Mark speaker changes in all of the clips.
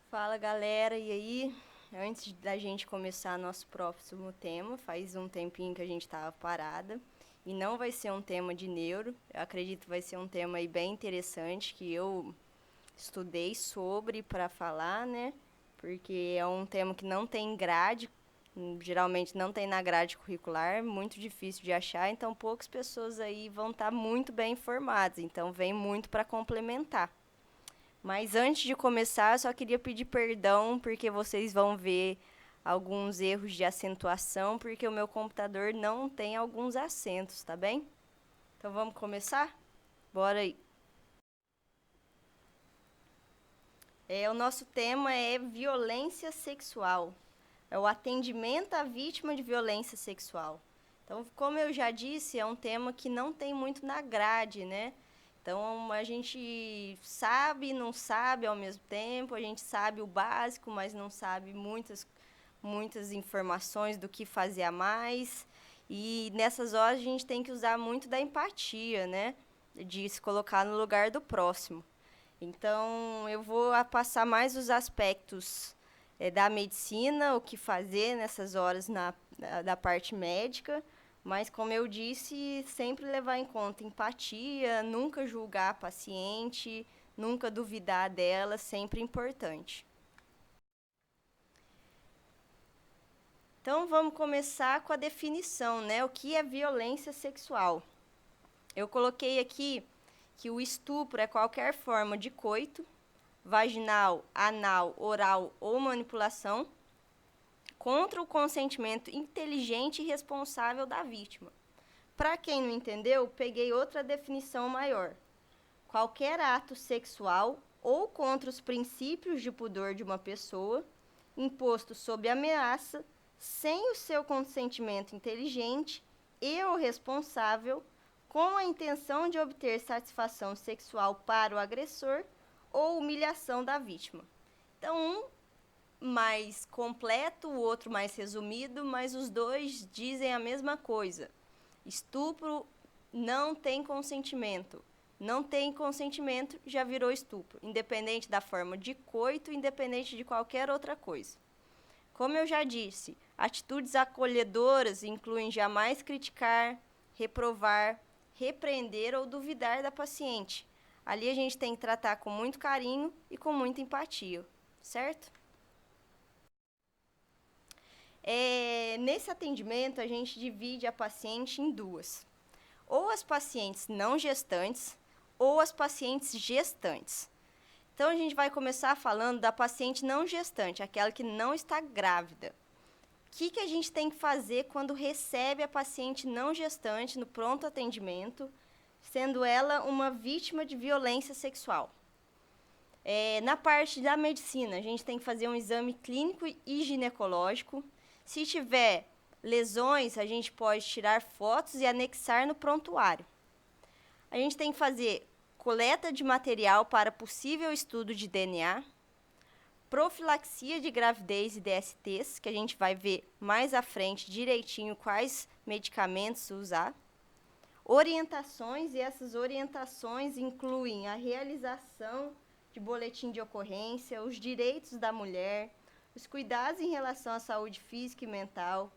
Speaker 1: Fala galera, e aí? Antes da gente começar nosso próximo tema, faz um tempinho que a gente estava parada e não vai ser um tema de neuro, eu acredito que vai ser um tema aí bem interessante que eu estudei sobre para falar, né? Porque é um tema que não tem grade, geralmente não tem na grade curricular, muito difícil de achar, então poucas pessoas aí vão estar muito bem informadas, então vem muito para complementar. Mas antes de começar, eu só queria pedir perdão, porque vocês vão ver alguns erros de acentuação, porque o meu computador não tem alguns acentos, tá bem? Então vamos começar? Bora aí. O nosso tema é violência sexual. É o atendimento à vítima de violência sexual. Então, como eu já disse, é um tema que não tem muito na grade, né? Então, a gente sabe e não sabe ao mesmo tempo, a gente sabe o básico, mas não sabe muitas informações do que fazer a mais. E nessas horas a gente tem que usar muito da empatia, né? De se colocar no lugar do próximo. Então, eu vou passar mais os aspectos da medicina, o que fazer nessas horas da parte médica, mas, como eu disse, sempre levar em conta empatia, nunca julgar a paciente, nunca duvidar dela, sempre importante. Então, vamos começar com a definição, né? O que é violência sexual? Eu coloquei aqui que o estupro é qualquer forma de coito, vaginal, anal, oral ou manipulação, contra o consentimento inteligente e responsável da vítima. Para quem não entendeu, peguei outra definição maior. Qualquer ato sexual ou contra os princípios de pudor de uma pessoa, imposto sob ameaça, sem o seu consentimento inteligente e ou responsável, com a intenção de obter satisfação sexual para o agressor ou humilhação da vítima. Então, um mais completo, o outro mais resumido, mas os dois dizem a mesma coisa. Estupro não tem consentimento. Não tem consentimento, já virou estupro, independente da forma de coito, independente de qualquer outra coisa. Como eu já disse, atitudes acolhedoras incluem jamais criticar, reprovar, repreender ou duvidar da paciente. Ali a gente tem que tratar com muito carinho e com muita empatia, certo? Nesse atendimento, a gente divide a paciente em duas. Ou as pacientes não gestantes, ou as pacientes gestantes. Então, a gente vai começar falando da paciente não gestante, aquela que não está grávida. O que a gente tem que fazer quando recebe a paciente não gestante no pronto atendimento, sendo ela uma vítima de violência sexual? Na parte da medicina, a gente tem que fazer um exame clínico e ginecológico. Se tiver lesões, a gente pode tirar fotos e anexar no prontuário. A gente tem que fazer coleta de material para possível estudo de DNA, profilaxia de gravidez e DSTs, que a gente vai ver mais à frente direitinho quais medicamentos usar, orientações, e essas orientações incluem a realização de boletim de ocorrência, os direitos da mulher, os cuidados em relação à saúde física e mental,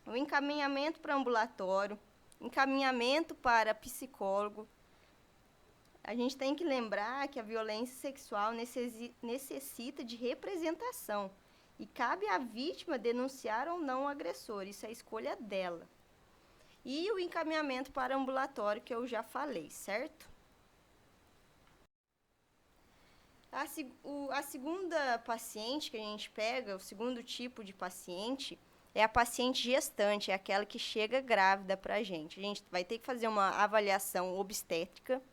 Speaker 1: o encaminhamento para ambulatório, encaminhamento para psicólogo. A gente tem que lembrar que a violência sexual necessita de representação e cabe à vítima denunciar ou não o agressor, isso é escolha dela. E o encaminhamento para ambulatório, que eu já falei, certo? A segunda paciente que a gente pega, o segundo tipo de paciente, é a paciente gestante, é aquela que chega grávida para a gente. A gente vai ter que fazer uma avaliação obstétrica,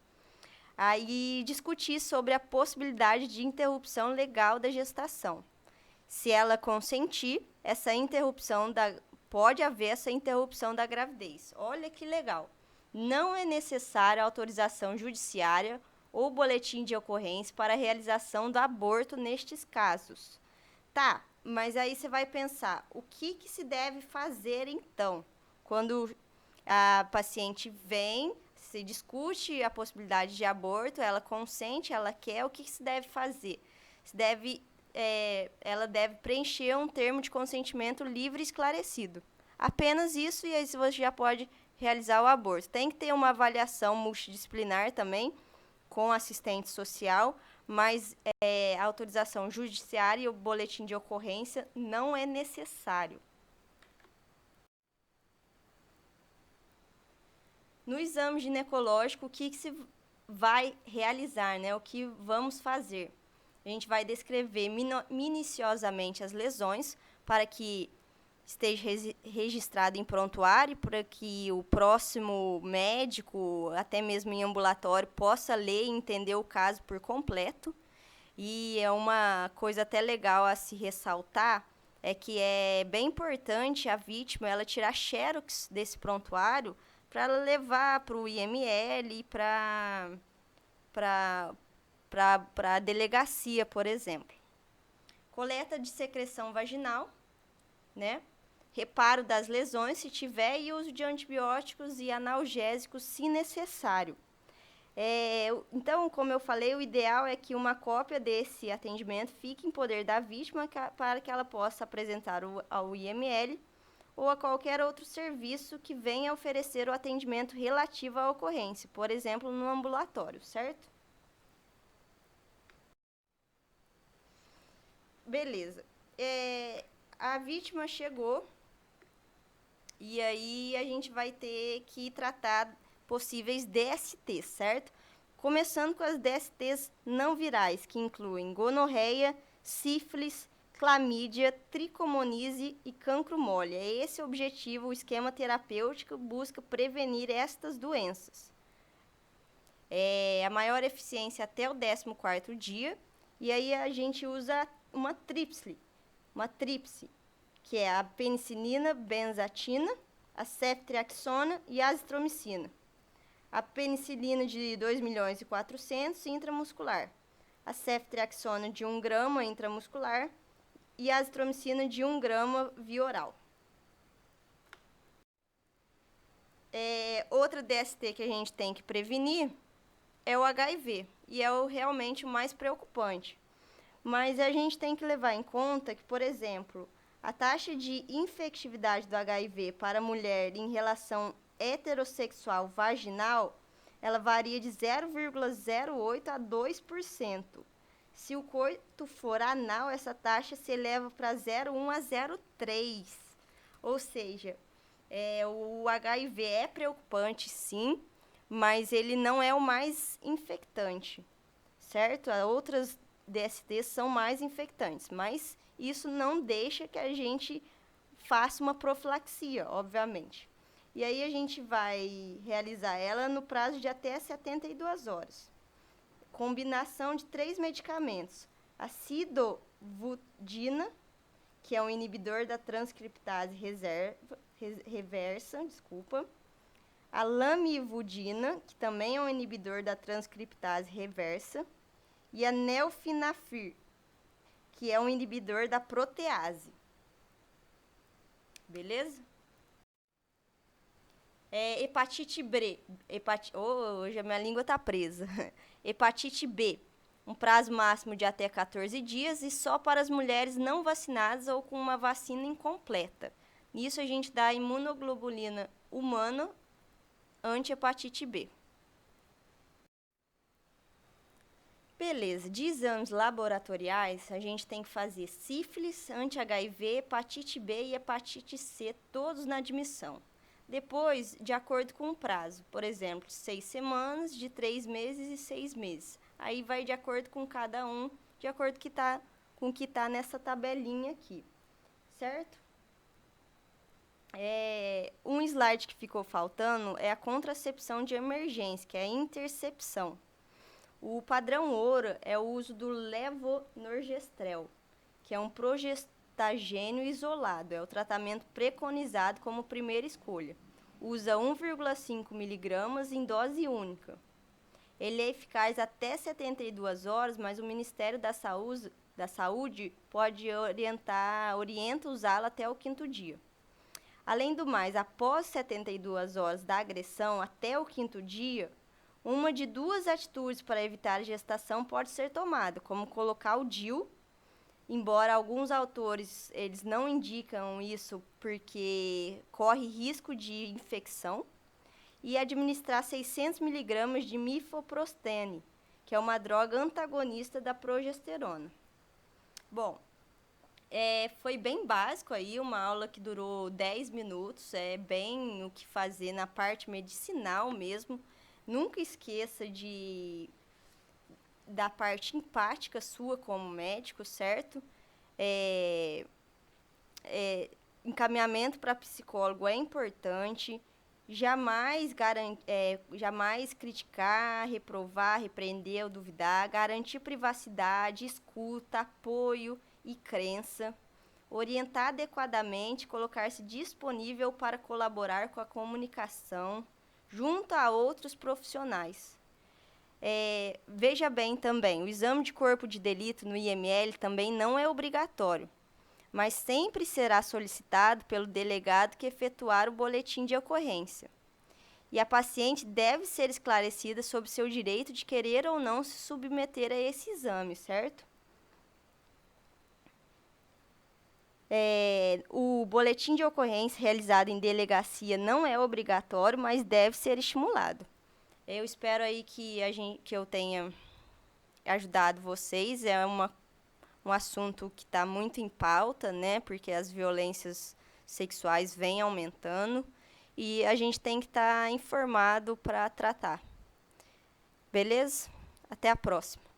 Speaker 1: aí discutir sobre a possibilidade de interrupção legal da gestação. Se ela consentir, pode haver essa interrupção da gravidez. Olha que legal. Não é necessária autorização judiciária ou boletim de ocorrência para a realização do aborto nestes casos. Tá, mas aí você vai pensar, o que se deve fazer então? Quando a paciente vem, se discute a possibilidade de aborto, ela consente, ela quer, o que se deve fazer? Se deve ela deve preencher um termo de consentimento livre e esclarecido. Apenas isso, e aí você já pode realizar o aborto. Tem que ter uma avaliação multidisciplinar também, com assistente social, mas a autorização judiciária e o boletim de ocorrência não é necessário. No exame ginecológico, o que se vai realizar, né? O que vamos fazer? A gente vai descrever minuciosamente as lesões para que esteja registrado em prontuário, para que o próximo médico, até mesmo em ambulatório, possa ler e entender o caso por completo. E é uma coisa até legal a se ressaltar, é que é bem importante a vítima ela tirar xerox desse prontuário para ela levar para o IML e para a delegacia, por exemplo. Coleta de secreção vaginal, né? Reparo das lesões, se tiver, e uso de antibióticos e analgésicos, se necessário. Então, como eu falei, o ideal é que uma cópia desse atendimento fique em poder da vítima para que ela possa apresentar ao IML ou a qualquer outro serviço que venha oferecer o atendimento relativo à ocorrência, por exemplo, no ambulatório, certo? Beleza. A vítima chegou e aí a gente vai ter que tratar possíveis DSTs, certo? Começando com as DSTs não virais, que incluem gonorreia, sífilis, clamídia, tricomonise e cancro mole. É esse o objetivo, o esquema terapêutico busca prevenir estas doenças. A maior eficiência até o 14º dia, e aí a gente usa uma tríplice, que é a penicilina, benzatina, a ceftriaxona e a azitromicina. A penicilina de 2.400.000 intramuscular, a ceftriaxona de 1 grama intramuscular e a azitromicina de 1 grama via oral. Outra DST que a gente tem que prevenir é o HIV, e é realmente o mais preocupante. Mas a gente tem que levar em conta que, por exemplo, a taxa de infectividade do HIV para a mulher em relação heterossexual vaginal, ela varia de 0,08 a 2%. Se o coito for anal, essa taxa se eleva para 0,1 a 0,3. Ou seja, o HIV é preocupante, sim, mas ele não é o mais infectante, certo? Outras DSTs são mais infectantes, mas isso não deixa que a gente faça uma profilaxia, obviamente. E aí a gente vai realizar ela no prazo de até 72 horas. Combinação de 3 medicamentos. A cidovudina, que é um inibidor da transcriptase reversa, a lamivudina, que também é um inibidor da transcriptase reversa, e a nelfinafir, que é um inibidor da protease. Beleza? Hepatite B. Hoje a minha língua está presa. Hepatite B. Um prazo máximo de até 14 dias e só para as mulheres não vacinadas ou com uma vacina incompleta. Nisso a gente dá imunoglobulina humana anti-hepatite B. Beleza, de exames laboratoriais, a gente tem que fazer sífilis, anti-HIV, hepatite B e hepatite C, todos na admissão. Depois, de acordo com o prazo, por exemplo, 6 semanas, de 3 meses e 6 meses. Aí vai de acordo com cada um, de acordo com o que está nessa tabelinha aqui, certo? Um slide que ficou faltando é a contracepção de emergência, que é a intercepção. O padrão ouro é o uso do levonorgestrel, que é um progestagênio isolado. É o tratamento preconizado como primeira escolha. Usa 1,5 mg em dose única. Ele é eficaz até 72 horas, mas o Ministério da Saúde orienta usá-lo até o 5º dia. Além do mais, após 72 horas da agressão até o 5º dia, uma de 2 atitudes para evitar a gestação pode ser tomada, como colocar o DIU embora alguns autores eles não indicam isso porque corre risco de infecção, e administrar 600 miligramas de mifoprostene, que é uma droga antagonista da progesterona. Bom, foi bem básico aí, uma aula que durou 10 minutos, é bem o que fazer na parte medicinal mesmo. Nunca esqueça da parte empática sua como médico, certo? Encaminhamento para psicólogo é importante. Jamais criticar, reprovar, repreender ou duvidar. Garantir privacidade, escuta, apoio e crença. Orientar adequadamente, colocar-se disponível para colaborar com a comunicação junto a outros profissionais. Veja bem também, o exame de corpo de delito no IML também não é obrigatório, mas sempre será solicitado pelo delegado que efetuar o boletim de ocorrência. E a paciente deve ser esclarecida sobre seu direito de querer ou não se submeter a esse exame, certo? O boletim de ocorrência realizado em delegacia não é obrigatório, mas deve ser estimulado. Eu espero aí que eu tenha ajudado vocês. É um assunto que está muito em pauta, né? Porque as violências sexuais vêm aumentando e a gente tem que estar informado para tratar. Beleza? Até a próxima.